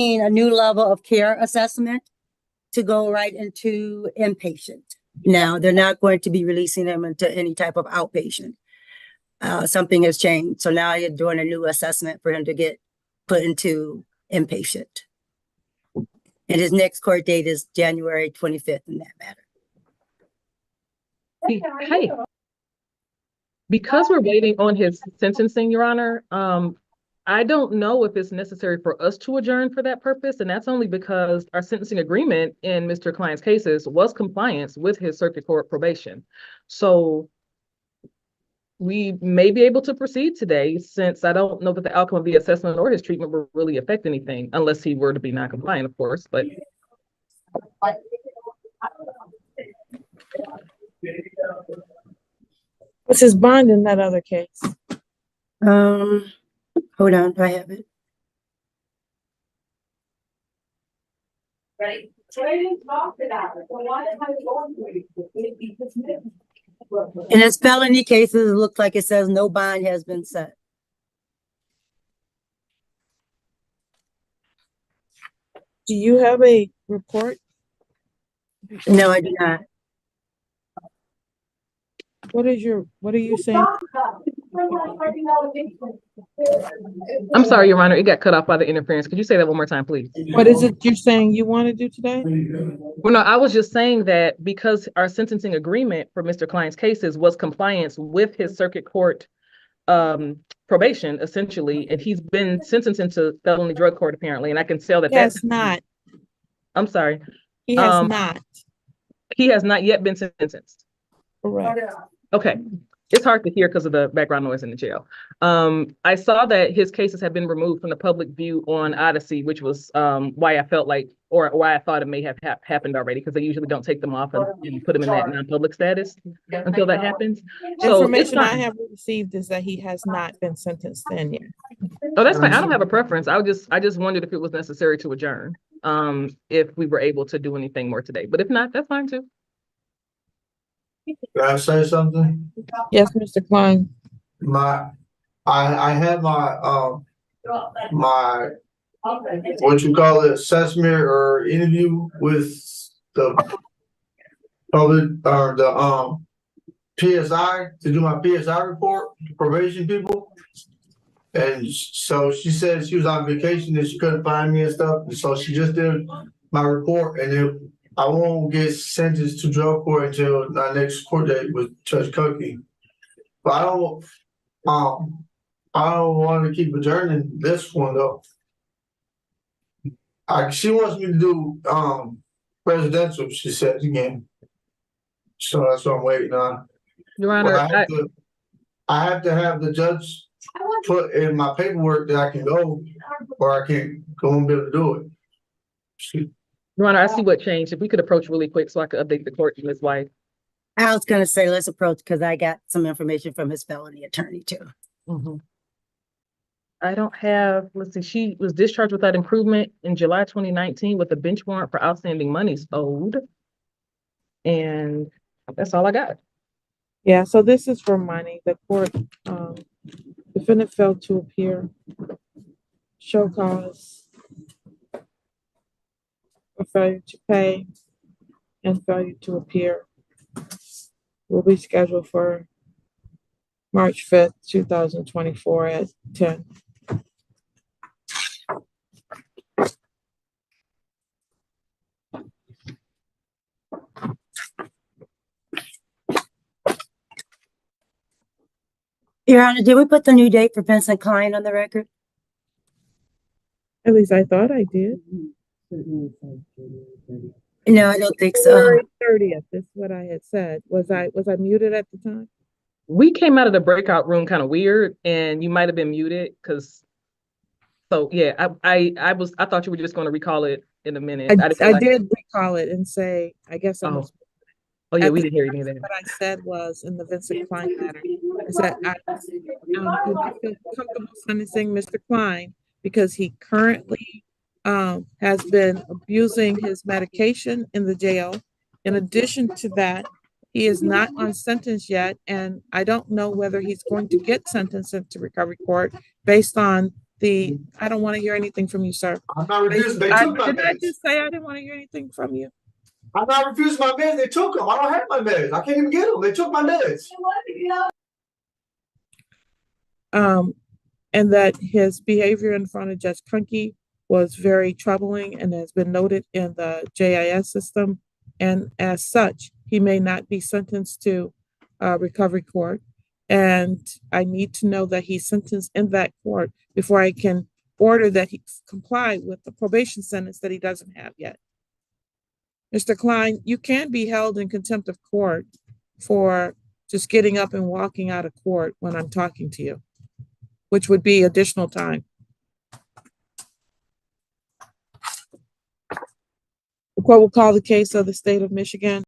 a new level of care assessment to go right into inpatient. Now, they're not going to be releasing them into any type of outpatient. Something has changed. So now you're doing a new assessment for him to get put into inpatient. And his next court date is January 25th in that matter. Hey, because we're waiting on his sentencing, Your Honor, I don't know if it's necessary for us to adjourn for that purpose, and that's only because our sentencing agreement in Mr. Klein's cases was compliance with his circuit court probation. So we may be able to proceed today, since I don't know that the outcome of the assessment or his treatment will really affect anything, unless he were to be non-compliant, of course. But what's his bond in that other case? Hold on, do I have it? Right. So I didn't talk to that. So why am I going to it? In his felony cases, it looks like it says no bond has been set. Do you have a report? No, I do not. What are you saying? I'm sorry, Your Honor, it got cut off by the interference. Could you say that one more time, please? What is it you're saying you want to do today? Well, no, I was just saying that because our sentencing agreement for Mr. Klein's cases was compliance with his circuit court probation, essentially, and he's been sentenced into felony drug court, apparently, and I can tell that That's not. I'm sorry. He has not. He has not yet been sentenced. Correct. Okay. It's hard to hear because of the background noise in the jail. I saw that his cases have been removed from the public view on Odyssey, which was why I felt like, or why I thought it may have happened already, because they usually don't take them off and put them in that non-public status until that happens. So information I have received is that he has not been sentenced in yet. Oh, that's fine. I don't have a preference. I just wondered if it was necessary to adjourn, if we were able to do anything more today. But if not, that's fine too. Can I say something? Yes, Mr. Klein. I had my what you call it, assessment or interview with the public or the PSI to do my PSI report, probation people. And so she said she was on vacation and she couldn't find me and stuff. And so she just did my report, and then I won't get sentenced to drug court until my next court date with Judge Cookie. But I don't want to keep adjourning this one though. She wants me to do presidential, she says again. So that's what I'm waiting on. Your Honor, I have to have the judge put in my paperwork that I can go, or I can't go and be able to do it. Your Honor, I see what changed. If we could approach really quick so I could update the court and his wife. I was going to say, let's approach, because I got some information from his felony attorney too. Mm-hmm. I don't have, let's see, she was discharged without improvement in July 2019 with a bench warrant for outstanding monies owed. And that's all I got. Yeah, so this is for money. The court, defendant failed to appear, show cause, for failure to pay, and failure to appear. Will be scheduled for March 5th, 2024 at 10. Your Honor, did we put the new date for Vincent Klein on the record? At least I thought I did. No, I don't think so. February 30th is what I had said. Was I muted at the time? We came out of the breakout room kind of weird, and you might have been muted because. So yeah, I thought you were just going to recall it in a minute. I did recall it and say, I guess I was. Oh yeah, we didn't hear you either. What I said was in the Vincent Klein matter is that I do not feel comfortable sentencing Mr. Klein because he currently has been abusing his medication in the jail. In addition to that, he is not on sentence yet, and I don't know whether he's going to get sentenced into recovery court based on I don't want to hear anything from you, sir. I'm not refusing. They took my Didn't I meds. just say I didn't want to hear anything from you? I'm not refusing my meds. They took them. I don't have my meds. I can't even get them. They took my meds. And that his behavior in front of Judge Kunke was very troubling and has been noted in the JIS system. And as such, he may not be sentenced to recovery court. And I need to know that he's sentenced in that court before I can order that he comply with the probation sentence that he doesn't have yet. Mr. Klein, you can be held in contempt of court for just getting up and walking out of court when I'm talking to you, which would be additional time. The court will call the case of the state of Michigan